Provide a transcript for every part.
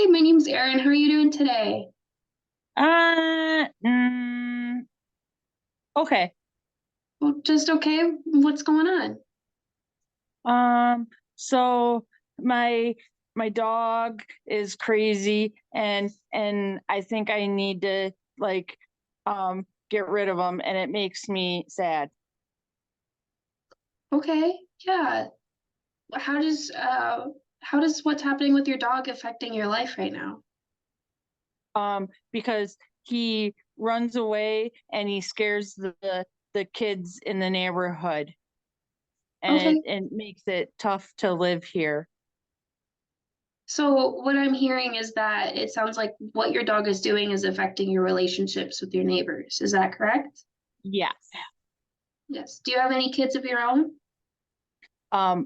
Hi, my name's Erin. How are you doing today? Uh, mm, okay. Well, just okay. What's going on? Um, so my my dog is crazy and I think I need to like get rid of him and it makes me sad. Okay, yeah. How does how does what's happening with your dog affecting your life right now? Because he runs away and he scares the kids in the neighborhood and Okay. it makes it tough to live here. So what I'm hearing is that it sounds like what your dog is doing is affecting your relationships with your neighbors. Is that correct? Yes. Yes. Do you have any kids of your own?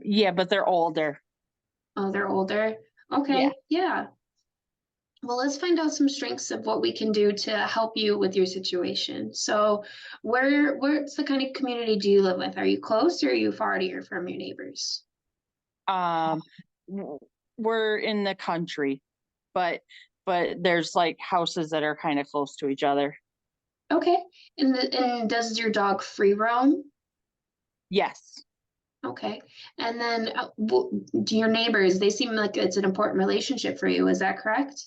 Yeah, but they're older. Oh, they're older. Yeah. Okay, yeah. Well, let's find out some strengths of what we can do to help you with your situation. So, where's the kind of community do you live with? Are you close or are you far from your neighbors? Um, w- we're in the country, but there's like houses that are kind of close to each other. Okay. And does your dog free roam? Yes. Okay. And then do your neighbors, they seem like it's an important relationship for you. Is that correct?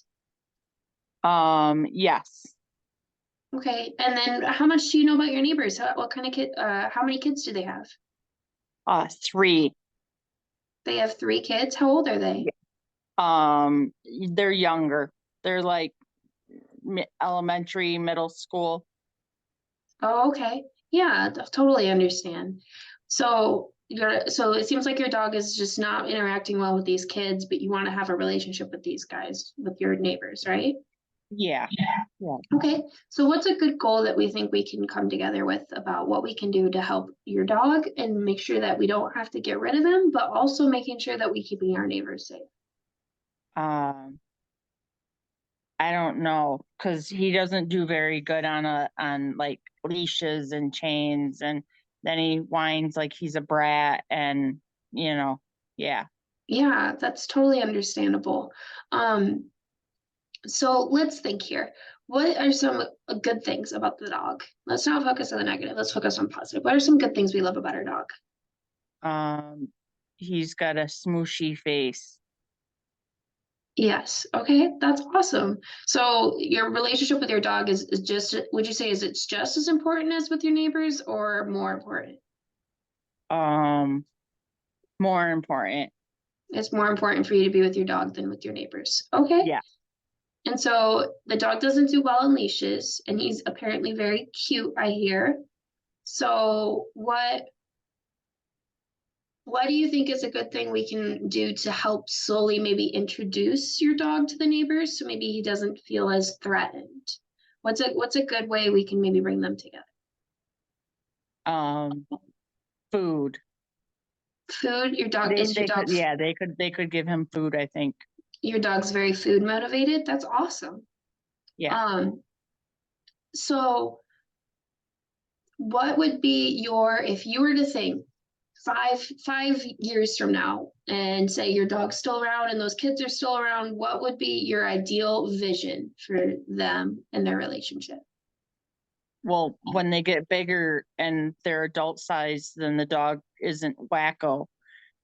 Yes. Okay. And then how much do you know about your neighbors? What kind of how many kids do they have? Three. They have three kids. How old are Yeah. they? They're younger. They're like elementary, middle school. Oh, okay. Yeah, totally understand. So it seems like your dog is just not interacting well with these kids, but you want to have a relationship with these guys, with your neighbors, right? Yeah. Yeah. Okay. So what's a good goal that we think we can come together with about what we can do to help your dog and make sure that we don't have to get rid of them, but also making sure that we keeping our neighbors safe? Um, I don't know because he doesn't do very good on like leashes and chains, and then he whines like he's a brat, and you know, yeah. Yeah, that's totally understandable. Um, So let's think here. What are some good things about the dog? Let's not focus on the negative. Let's focus on positive. What are some good things we love about our dog? Um, he's got a smooshy face. Yes. Okay, that's awesome. So your relationship with your dog is just, would you say is it's just as important as with your neighbors or more important? Um, More important. It's more important for you to be with your dog than with your neighbors. Okay. Yeah. And so the dog doesn't do well in leashes, and he's apparently very cute, I hear. So what do you think is a good thing we can do to help slowly maybe introduce your dog to the neighbors so maybe he doesn't feel as threatened? What's a good way we can maybe bring them together? Um, Food. Food, your dog is your They dog could, yeah, they could give him food, I think. your dog's very food motivated. That's awesome. Yeah. Um, so what would be your if you were to think five years from now and say your dog's still around and those kids are still around, what would be your ideal vision for them and their relationship? Well, when they get bigger and they're adult size, then the dog isn't wacko.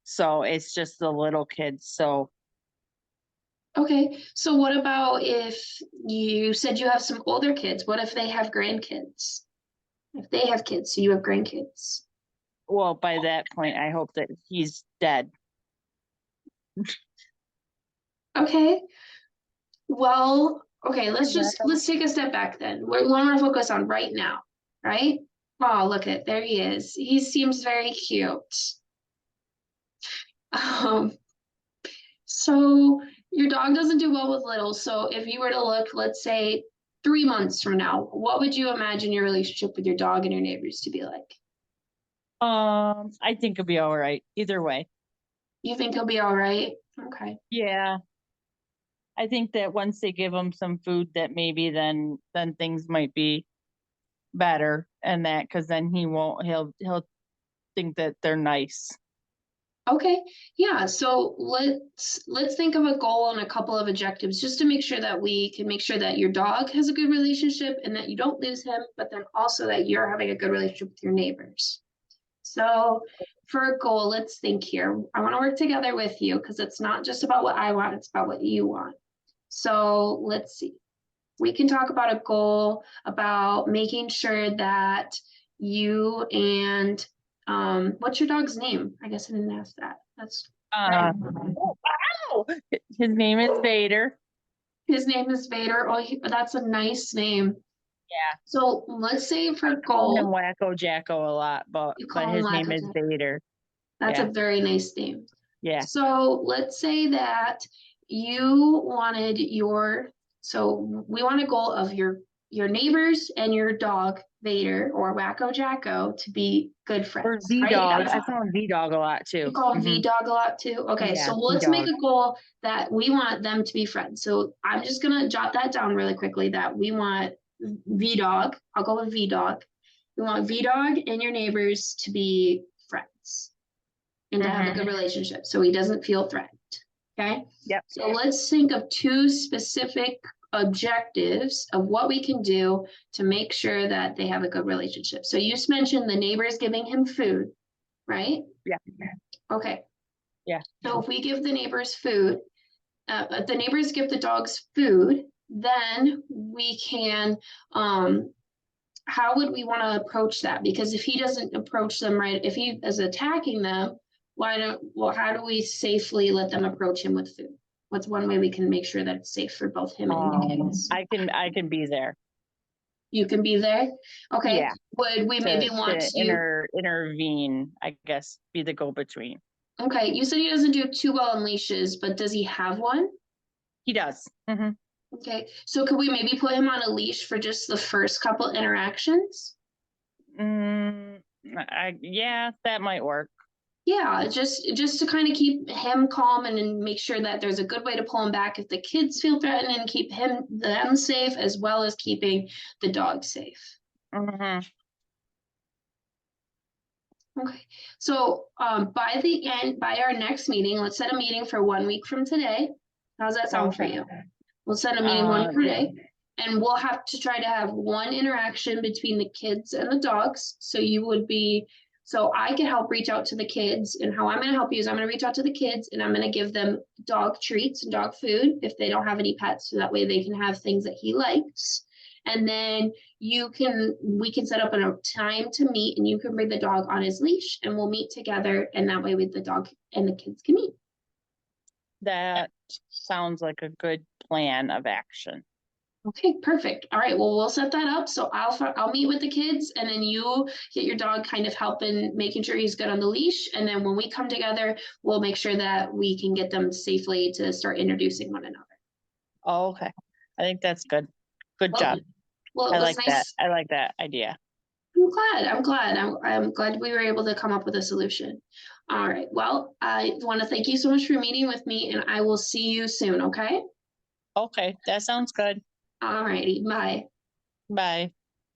So it's just the little kids. So Okay, so what about if you said you have some older kids? What if they have grandkids? If they have kids, so you have grandkids. well, by that point, I hope that he's dead. Okay, well, okay, let's take a step back then. We want to focus on right now, right? Oh, look at there he is. He seems very cute. Um, so your dog doesn't do well with little. So if you were to look, let's say 3 months from now, what would you imagine your relationship with your dog and your neighbors to be like? I think it'll be all right either way. You think he'll be all right? Okay. Yeah. I think that once they give him some food that maybe then things might be better and that because then he'll think that they're nice. Okay, yeah, so let's think of a goal and a couple of objectives just to make sure that we can make sure that your dog has a good relationship and that you don't lose him, but then also that you're having a good relationship with your neighbors. So for a goal, let's think here. I want to work together with you because it's not just about what I want, it's about what you want. So let's see. We can talk about a goal about making sure that you and what's your dog's name? I guess I didn't ask that. That's Uh, wow, his name is Vader. his name is Vader. Oh, that's a nice name. Yeah. So let's say for Call him goal, Wacko Jacko a lot, but you call him his name Wacko is Jack. Vader. That's a Yeah. very nice name. Yeah. So let's say that you wanted so we want a goal of your neighbors and your dog Vader or Wacko Jacko to be good Or friends, V right? Dog. That's I call him V Dog a lot you too. call him Mhm. V Dog a lot too. Okay, Yeah, so let's make V-Dog. a goal that we want them to be friends. So I'm just gonna jot that down really quickly that we want V Dog. I'll go with V Dog. We want V Dog and your neighbors to be friends and to have a Mhm. good relationship so he doesn't feel threatened. Okay. Yep. So let's think of two specific objectives of what we can do to make sure that they have a good relationship. So you mentioned the neighbors giving him food, right? Yeah. Okay. Yeah. So if we give the neighbors food, if the neighbors give the dogs food, then we can how would we want to approach that? Because if he doesn't approach them right, if he is attacking them, how do we safely let them approach him with food? What's one way we can make sure that it's safe for both him and the kids? I can be there. You can be there. Okay. Yeah. Would we maybe want To to? intervene, I guess, be the go between. Okay, you said he doesn't do too well on leashes, but does he have one? He does. Mhm. Okay, so could we maybe put him on a leash for just the first couple interactions? Yeah, that might work. Yeah, just to kind of keep him calm and then make sure that there's a good way to pull him back if the kids feel threatened and keep them safe as well as keeping the dog safe. Mhm. Okay, so by our next meeting, let's set a meeting for 1 week from today. How's that sound for Okay. you? We'll set a meeting 1 week per Yeah. day. And we'll have to try to have one interaction between the kids and the dogs. So I can help reach out to the kids. And how I'm going to help you is I'm going to reach out to the kids and I'm going to give them dog treats and dog food if they don't have any pets. So that way they can have things that he likes. And then we can set up a time to meet and you can bring the dog on his leash and we'll meet together. And that way with the dog and the kids can meet. That sounds like a good plan of action. Okay, perfect. All right, well, we'll set that up. So I'll meet with the kids and then you get your dog kind of helping, making sure he's good on the leash. And then when we come together, we'll make sure that we can get them safely to start introducing one another. Oh, okay. I think that's good. Good job. Well, I it was like that. nice. I like that idea. I'm glad we were able to come up with a solution. All right, well, I want to thank you so much for meeting with me and I will see you soon, okay? Okay, that sounds good. All righty, bye. Bye.